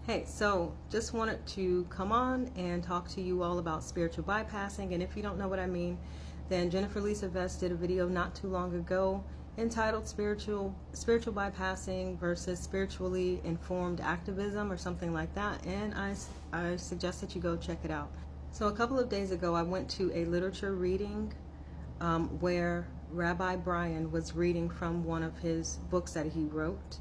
Hey, so just wanted to come on and talk to you all about spiritual bypassing. And if you don't know what I mean, then Jennifer Lisa Vest did a video not too long ago entitled spiritual bypassing versus spiritually informed activism or something like that. And I suggest that you go check it out. So a couple of days ago, I went to a literature reading where Rabbi Brian was reading from one of his books that he wrote.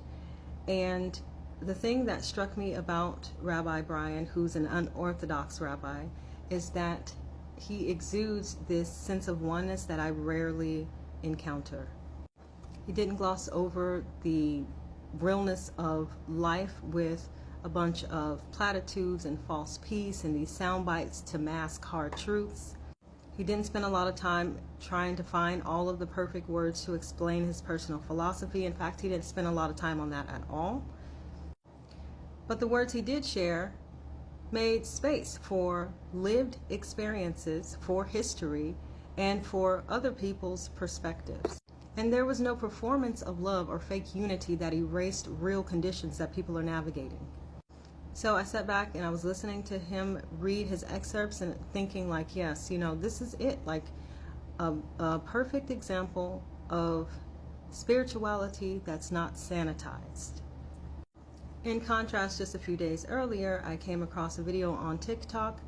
And the thing that struck me about Rabbi Brian, who's an unorthodox rabbi, is that he exudes this sense of oneness that I rarely encounter. He didn't gloss over the realness of life with a bunch of platitudes and false peace and these sound bites to mask hard truths. He didn't spend a lot of time trying to find all of the perfect words to explain his personal philosophy. In fact, he didn't spend a lot of time on that at all. But the words he did share made space for lived experiences, for history, and for other people's perspectives. And there was no performance of love or fake unity that erased real conditions that people are navigating. So I sat back and I was listening to him read his excerpts and thinking like, yes, this is it. Like a perfect example of spirituality that's not sanitized. In contrast, just a few days earlier, I came across a video on TikTok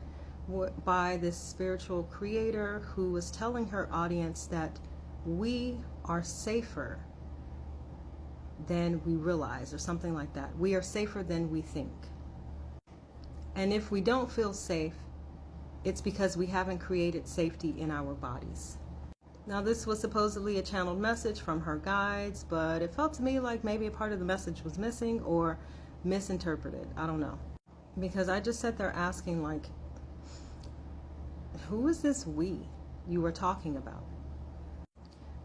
by this spiritual creator who was telling her audience that we are safer than we realize, or something like that. We are safer than we think. And if we don't feel safe, it's because we haven't created safety in our bodies. Now, this was supposedly a channeled message from her guides, but it felt to me like maybe a part of the message was missing or misinterpreted. I don't know. Because I just sat there asking, like, who is this we you were talking about?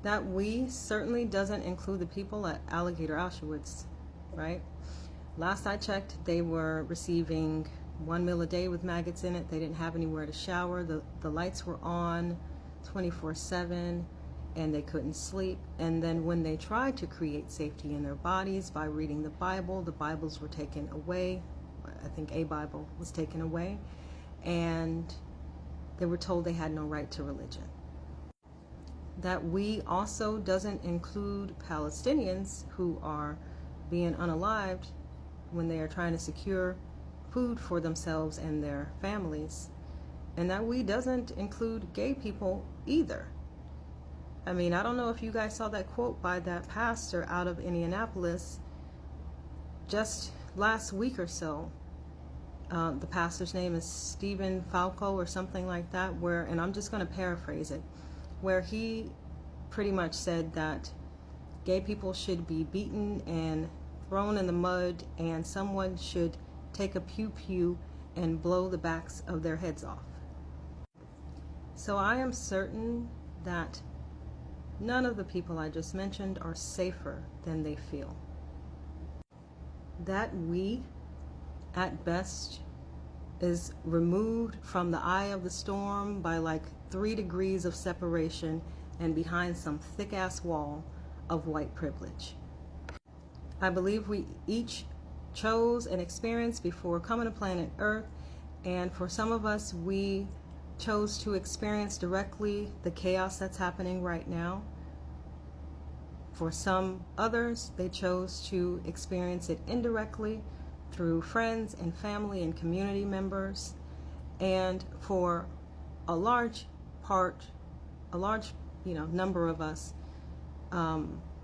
That we certainly doesn't include the people at Alligator Auschwitz, right? Last I checked, they were receiving 1 meal a day with maggots in it. They didn't have anywhere to shower. The lights were on 24/7 and they couldn't sleep. And then when they tried to create safety in their bodies by reading the Bibles were taken away. I think a Bible was taken away, and they were told they had no right to religion. That we also doesn't include Palestinians who are being unalived when they are trying to secure food for themselves and their families. And that we doesn't include gay people either. I mean, I don't know if you guys saw that quote by that pastor out of Indianapolis just last week or so. The pastor's name is Stephen Falco or something like that, and I'm just going to paraphrase it, where he pretty much said that gay people should be beaten and thrown in the mud, and someone should take a pew-pew and blow the backs of their heads off. So I am certain that none of the people I just mentioned are safer than they feel. That we, at best, is removed from the eye of the storm by like 3 degrees of separation and behind some thick-ass wall of white privilege. I believe we each chose an experience before coming to planet Earth, and for some of us, we chose to experience directly the chaos that's happening right now. For some others, they chose to experience it indirectly through friends and family and community members. And for a large number of us,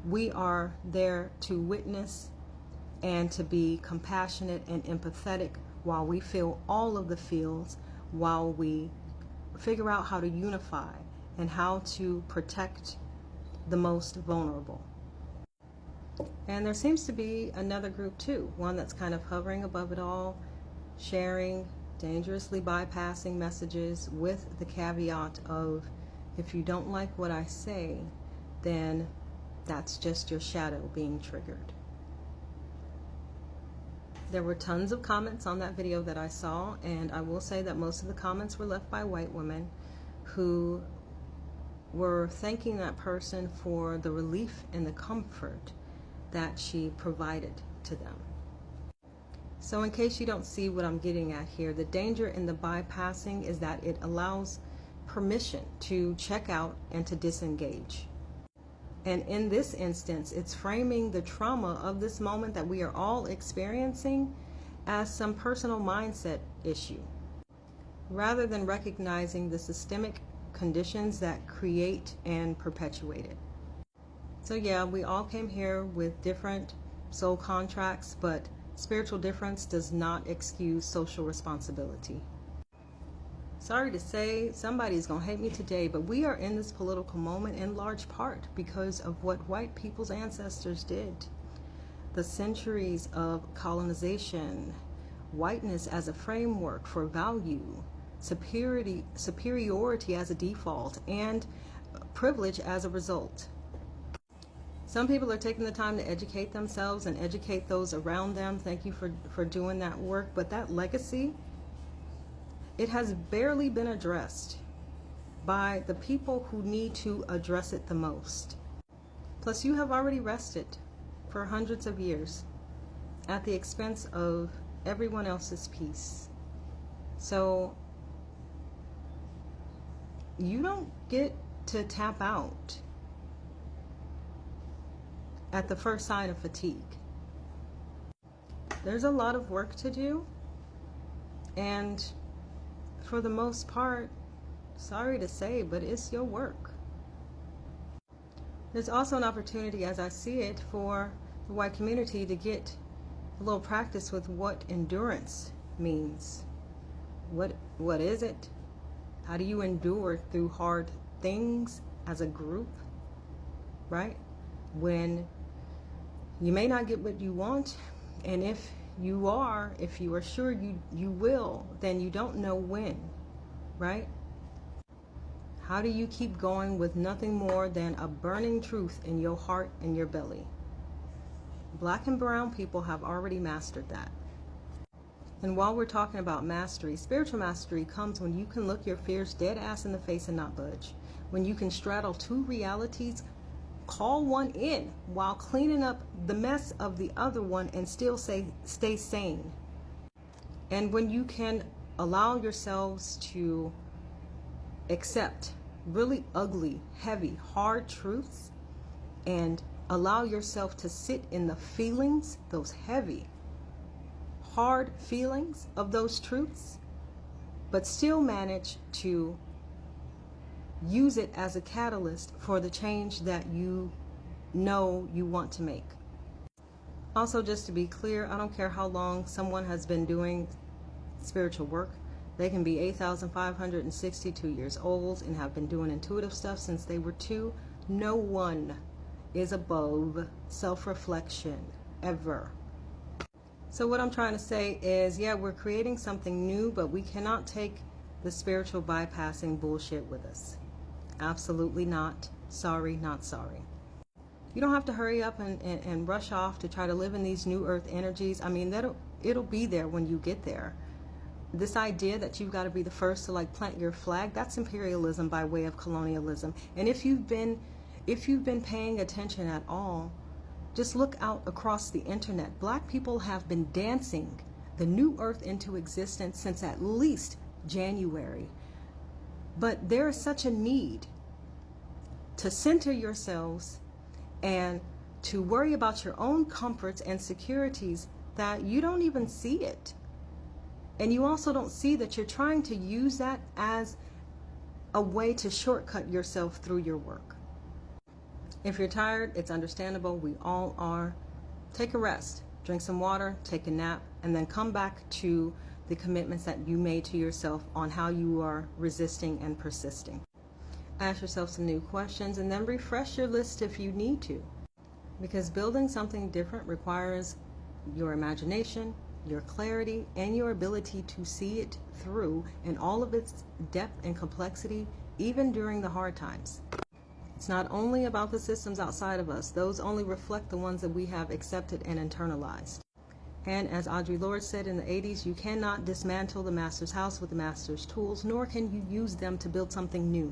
we are there to witness and to be compassionate and empathetic while we feel all of the feels, while we figure out how to unify and how to protect the most vulnerable. And there seems to be another group too, one that's kind of hovering above it all, sharing dangerously bypassing messages with the caveat of, if you don't like what I say, then that's just your shadow being triggered. There were tons of comments on that video that I saw, and I will say that most of the comments were left by white women who were thanking that person for the relief and the comfort that she provided to them. So in case you don't see what I'm getting at here, the danger in the bypassing is that it allows permission to check out and to disengage. And in this instance, it's framing the trauma of this moment that we are all experiencing as some personal mindset issue, rather than recognizing the systemic conditions that create and perpetuate it. So yeah, we all came here with different soul contracts, but spiritual difference does not excuse social responsibility. Sorry to say, somebody's going to hate me today, but we are in this political moment in large part because of what white people's ancestors did. The centuries of colonization, whiteness as a framework for value, superiority as a default, and privilege as a result. Some people are taking the time to educate themselves and educate those around them. Thank you for doing that work. But that legacy, it has barely been addressed by the people who need to address it the most. Plus, you have already rested for hundreds of years at the expense of everyone else's peace. So you don't get to tap out at the first sign of fatigue. There's a lot of work to do, and for the most part, sorry to say, but it's your work. There's also an opportunity, as I see it, for the white community to get a little practice with what endurance means. What is it? How do you endure through hard things as a group, right? When you may not get what you want, and if you are sure you will, then you don't know when, right? How do you keep going with nothing more than a burning truth in your heart and your belly? Black and brown people have already mastered that. And while we're talking about mastery, spiritual mastery comes when you can look your fears dead ass in the face and not budge. When you can straddle two realities, call one in while cleaning up the mess of the other one and still stay sane. And when you can allow yourselves to accept really ugly, heavy, hard truths and allow yourself to sit in the feelings, those heavy, hard feelings of those truths, but still manage to use it as a catalyst for the change that you know you want to make. Also, just to be clear, I don't care how long someone has been doing spiritual work. They can be 8,562 years old and have been doing intuitive stuff since they were 2. No one is above self-reflection, ever. So what I'm trying to say is, yeah, we're creating something new, but we cannot take the spiritual bypassing bullshit with us. Absolutely not. Sorry, not sorry. You don't have to hurry up and rush off to try to live in these new earth energies. I mean, it'll be there when you get there. This idea that you've got to be the first to like plant your flag, that's imperialism by way of colonialism. And if you've been paying attention at all, just look out across the internet. Black people have been dancing the new earth into existence since at least January. But there is such a need to center yourselves and to worry about your own comforts and securities that you don't even see it. And you also don't see that you're trying to use that as a way to shortcut yourself through your work. If you're tired, it's understandable. We all are. Take a rest, drink some water, take a nap, and then come back to the commitments that you made to yourself on how you are resisting and persisting. Ask yourself some new questions and then refresh your list if you need to. Because building something different requires your imagination, your clarity, and your ability to see it through in all of its depth and complexity, even during the hard times. It's not only about the systems outside of us. Those only reflect the ones that we have accepted and internalized. And as Audre Lorde said in the 80s, you cannot dismantle the master's house with the master's tools, nor can you use them to build something new.